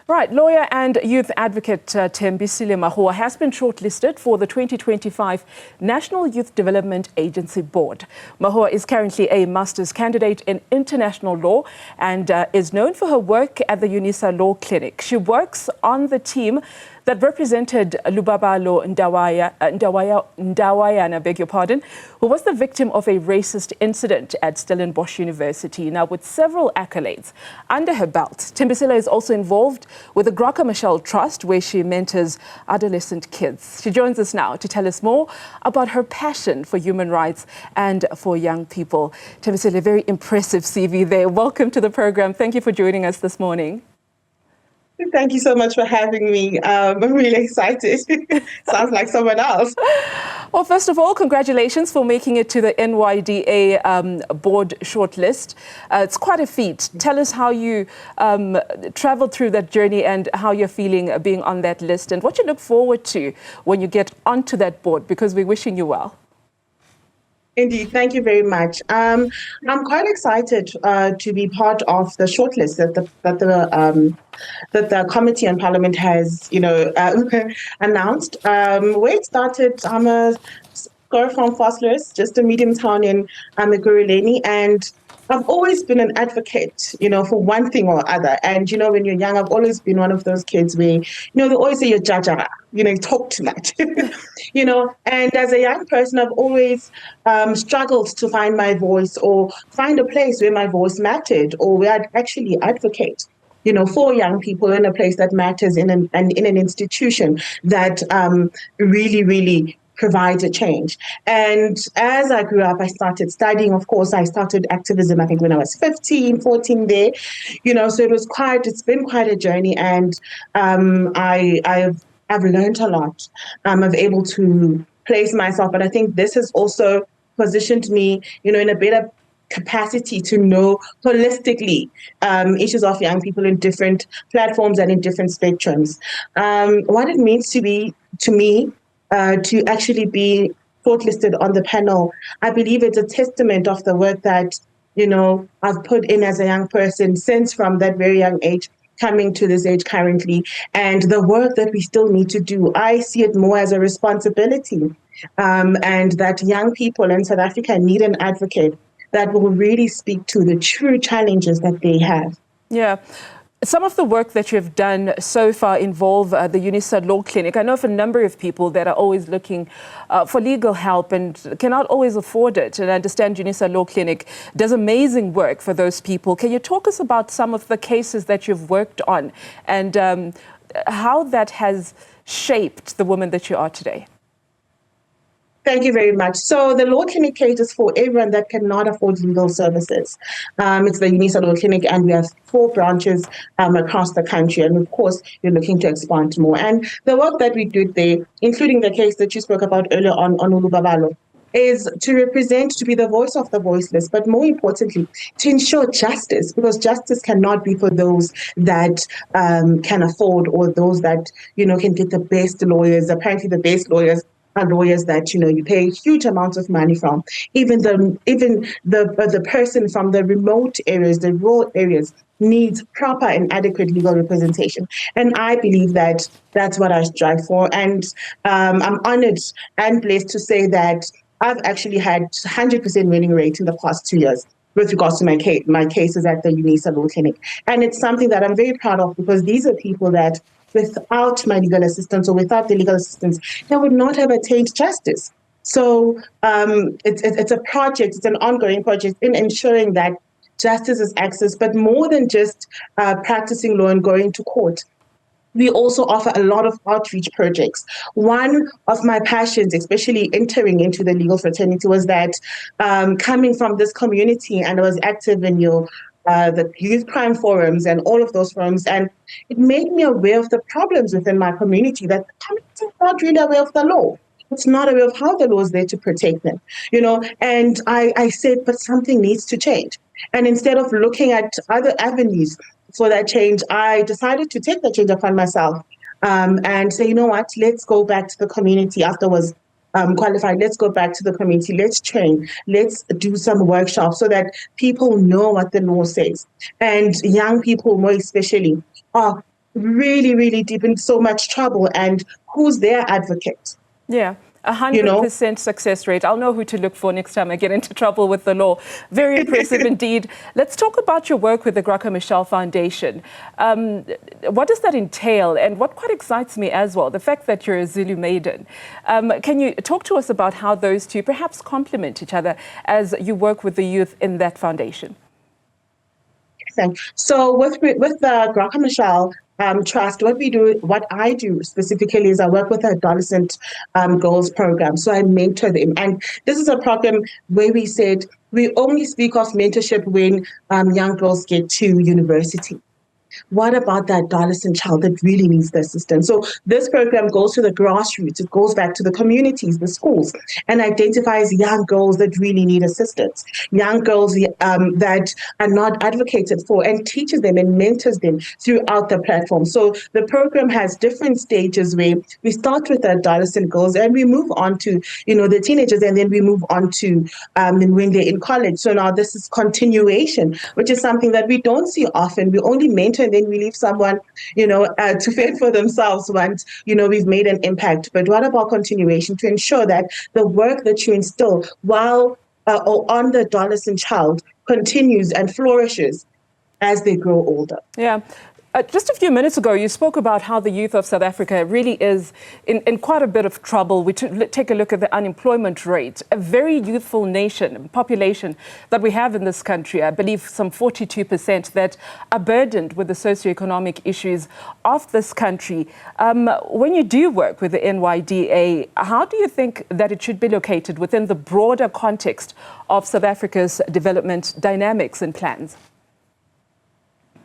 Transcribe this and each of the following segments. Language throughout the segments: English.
Right, lawyer and youth advocate Thembisile Mahuwa has been shortlisted for the 2025 National Youth Development Agency Board. Mahuwa is currently a master's candidate in international law and is known for her work at the Unisa Law Clinic. She works on the team that represented Lubabalo Ndawayana, beg your pardon, who was the victim of a racist incident at Stellenbosch University. Now, with several accolades under her belt, Thembisile is also involved with the Graa Trust, where she mentors adolescent kids. She joins us now to tell us more about her passion for human rights and for young people. Thembisile, a very impressive CV there. Welcome to the program. Thank you for joining us this morning. Thank you so much for having me. I'm really excited. Sounds like someone else. Well, first of all, congratulations for making it to the NYDA board shortlist. It's quite a feat. Tell us how you traveled through that journey and how you're feeling being on that list and what you look forward to when you get onto that board, because we're wishing you well. Indeed, thank you very much. I'm quite excited to be part of the shortlist that the Committee on Parliament has, announced. Where it started, I'm a girl from Vosloorus, just a medium town in Ekurhuleni, and I've always been an advocate, for one thing or other. And, when you're young, I've always been one of those kids where, they always say you're jajara, you talk too much, And as a young person, I've always struggled to find my voice or find a place where my voice mattered or where I'd actually advocate, for young people in a place that matters in an institution that really, really provides a change. And as I grew up, I started studying. Of course, I started activism, I think, when I was 15, 14 there, so it's been quite a journey. And I've learned a lot. I'm able to place myself. But I think this has also positioned me, in a better capacity to know holistically issues of young people in different platforms and in different spectrums. What it means to me, to actually be shortlisted on the panel, I believe it's a testament of the work that, I've put in as a young person since from that very young age, coming to this age currently, and the work that we still need to do. I see it more as a responsibility, and that young people in South Africa need an advocate that will really speak to the true challenges that they have. Yeah. Some of the work that you've done so far involve the Unisa Law Clinic. I know of a number of people that are always looking for legal help and cannot always afford it. And I understand Unisa Law Clinic does amazing work for those people. Can you talk us about some of the cases that you've worked on and how that has shaped the woman that you are today? Thank you very much. So the Law Clinic caters for everyone that cannot afford legal services. It's the Unisa Law Clinic, and we have 4 branches across the country. And of course, we're looking to expand more. And the work that we did there, including the case that you spoke about earlier on Lubabalo, is to represent, to be the voice of the voiceless, but more importantly, to ensure justice, because justice cannot be for those that can afford or those that, can get the best lawyers. Apparently, the best lawyers are lawyers that you pay huge amounts of money from. Even the person from the remote areas, the rural areas, needs proper and adequate legal representation. And I believe that that's what I strive for. And I'm honored and blessed to say that I've actually had 100% winning rate in the past 2 years with regards to my cases at the Unisa Law Clinic. And it's something that I'm very proud of, because these are people that without my legal assistance or without the legal assistance, they would not have attained justice. So it's a project, it's an ongoing project in ensuring that justice is accessed, but more than just practicing law and going to court. We also offer a lot of outreach projects. One of my passions, especially entering into the legal fraternity, was that coming from this community, and I was active in the youth crime forums and all of those forums, and it made me aware of the problems within my community, that the community is not really aware of the law. It's not aware of how the law is there to protect them, and I said, but something needs to change. And instead of looking at other avenues for that change, I decided to take the change upon myself and say, let's go back to the community afterwards. Qualified, let's go back to the community, let's train, let's do some workshops so that people know what the law says. And young people, more especially, are really, really deep in so much trouble, and who's their advocate? Yeah. You know, 100% success rate. I'll know who to look for next time I get into trouble with the law. Very impressive indeed. Let's talk about your work with the Graa Michelle Foundation. What does that entail? And what quite excites me as well, the fact that you're a Zulu maiden. Can you talk to us about how those two perhaps complement each other as you work with the youth in that foundation? So with the Graa Michelle Trust, what I do specifically is I work with the adolescent girls program. So I mentor them. And this is a program where we said we only speak of mentorship when young girls get to university. What about that adolescent child that really needs the assistance? So this program goes to the grassroots. It goes back to the communities, the schools, and identifies young girls that really need assistance, young girls that are not advocated for, and teaches them and mentors them throughout the platform. So the program has different stages where we start with the adolescent girls and we move on to, the teenagers, and then we move on to when they're in college. So now this is continuation, which is something that we don't see often. We only mentor and then we leave someone, to fend for themselves once, we've made an impact. But what about continuation to ensure that the work that you instill while or on the adolescent child continues and flourishes as they grow older? Yeah. Just a few minutes ago, you spoke about how the youth of South Africa really is in quite a bit of trouble. We take a look at the unemployment rate, a very youthful population that we have in this country. I believe some 42% that are burdened with the socioeconomic issues of this country. When you do work with the NYDA, how do you think that it should be located within the broader context of South Africa's development dynamics and plans?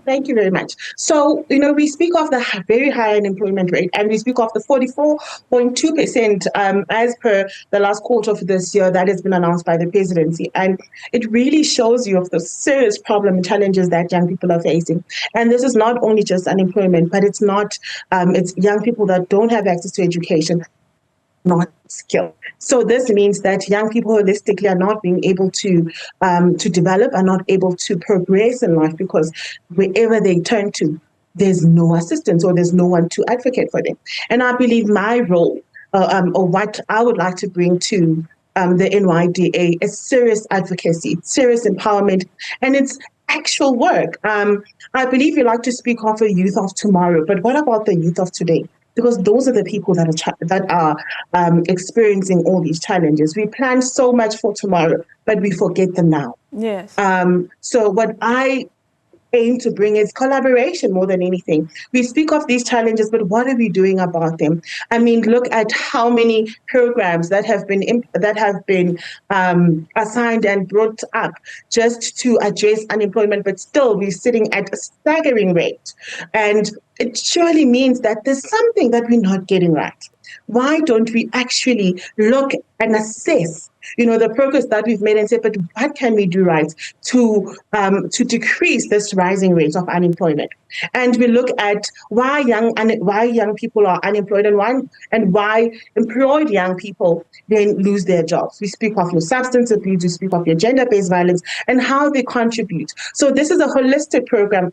Thank you very much. So, we speak of the very high unemployment rate, and we speak of the 44.2% as per the last quarter of this year that has been announced by the presidency. And it really shows you of the serious problem and challenges that young people are facing. And this is not only just unemployment, but it's young people that don't have access to education, not skilled. So this means that young people holistically are not being able to develop, are not able to progress in life, because wherever they turn to, there's no assistance or there's no one to advocate for them. And I believe my role, or what I would like to bring to the NYDA, is serious advocacy, serious empowerment, and it's actual work. I believe you like to speak of the youth of tomorrow, but what about the youth of today? Because those are the people that are experiencing all these challenges. We plan so much for tomorrow, but we forget them now. Yes. So what I aim to bring is collaboration more than anything. We speak of these challenges, but what are we doing about them? I mean, look at how many programs that have been assigned and brought up just to address unemployment, but still we're sitting at a staggering rate. And it surely means that there's something that we're not getting right. Why don't we actually look and assess, the progress that we've made and say, but what can we do right to decrease this rising rate of unemployment? And we look at why young people are unemployed and why employed young people then lose their jobs. We speak of your substance abuse, we speak of your gender-based violence and how they contribute. So this is a holistic problem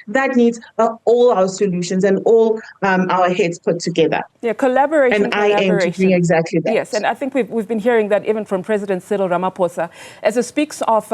that needs all our solutions and all our heads put together. Yeah, collaboration. And I aim to bring exactly that. Yes, and I think we've been hearing that even from President Cyril Ramaphosa, as it speaks of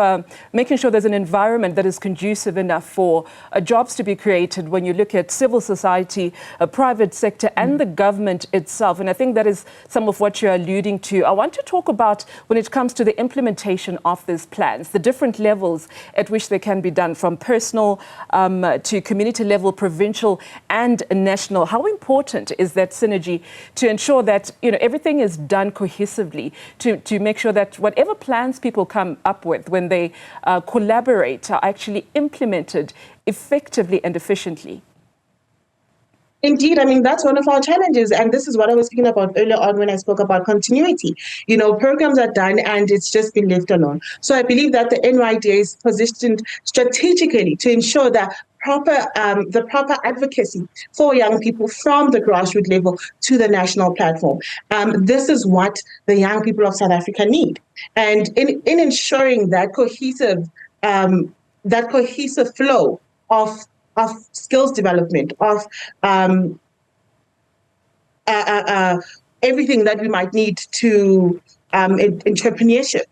making sure there's an environment that is conducive enough for jobs to be created when you look at civil society, private sector, and the government itself. And I think that is some of what you're alluding to. I want to talk about when it comes to the implementation of these plans, the different levels at which they can be done, from personal to community level, provincial and national. How important is that synergy to ensure that everything is done cohesively, to make sure that whatever plans people come up with when they collaborate are actually implemented effectively and efficiently? Indeed, I mean, that's one of our challenges. And this is what I was speaking about earlier on when I spoke about continuity. Programs are done and it's just been left alone. So I believe that the NYDA is positioned strategically to ensure that the proper advocacy for young people from the grassroots level to the national platform. This is what the young people of South Africa need. And in ensuring that cohesive flow of of skills development, of everything that we might need to entrepreneurship,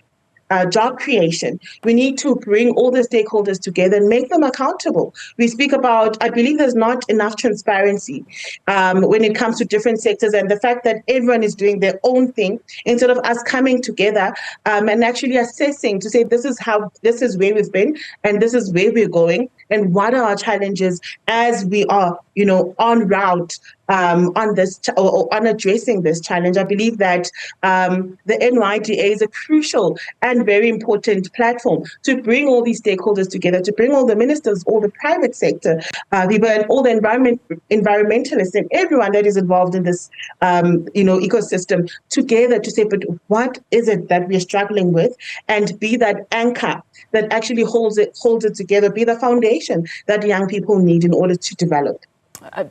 job creation. We need to bring all the stakeholders together and make them accountable. We speak about, I believe there's not enough transparency when it comes to different sectors, and the fact that everyone is doing their own thing instead of us coming together and actually assessing to say, this is where we've been and this is where we're going and what are our challenges as we are, en route on this or on addressing this challenge. I believe that the NYDA is a crucial and very important platform to bring all these stakeholders together, to bring all the ministers, all the private sector people, and all the environmentalists and everyone that is involved in this ecosystem together to say, but what is it that we're struggling with, and be that anchor that actually holds it together, be the foundation that young people need in order to develop.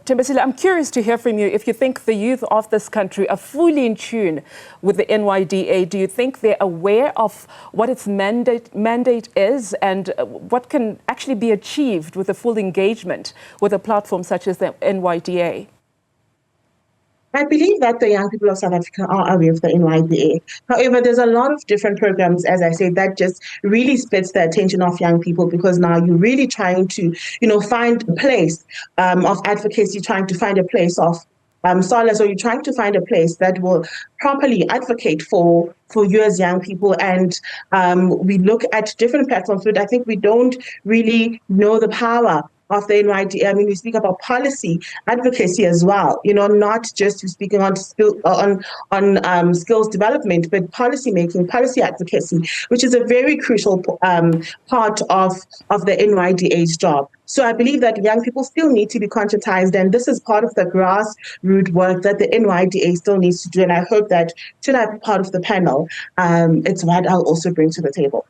Thembisile, I'm curious to hear from you if you think the youth of this country are fully in tune with the NYDA. Do you think they're aware of what its mandate is and what can actually be achieved with a full engagement with a platform such as the NYDA? I believe that the young people of South Africa are aware of the NYDA. However, there's a lot of different programs, as I said, that just really splits the attention of young people, because now you're really trying to, find a place of advocacy, trying to find a place of solace, or you're trying to find a place that will properly advocate for you as young people. And we look at different platforms, but I think we don't really know the power of the NYDA. I mean, we speak about policy advocacy as well, not just speaking on skills development, but policy making, policy advocacy, which is a very crucial part of the NYDA's job. So I believe that young people still need to be conscientized, and this is part of the grassroots work that the NYDA still needs to do. And I hope that should I be part of the panel, it's what I'll also bring to the table.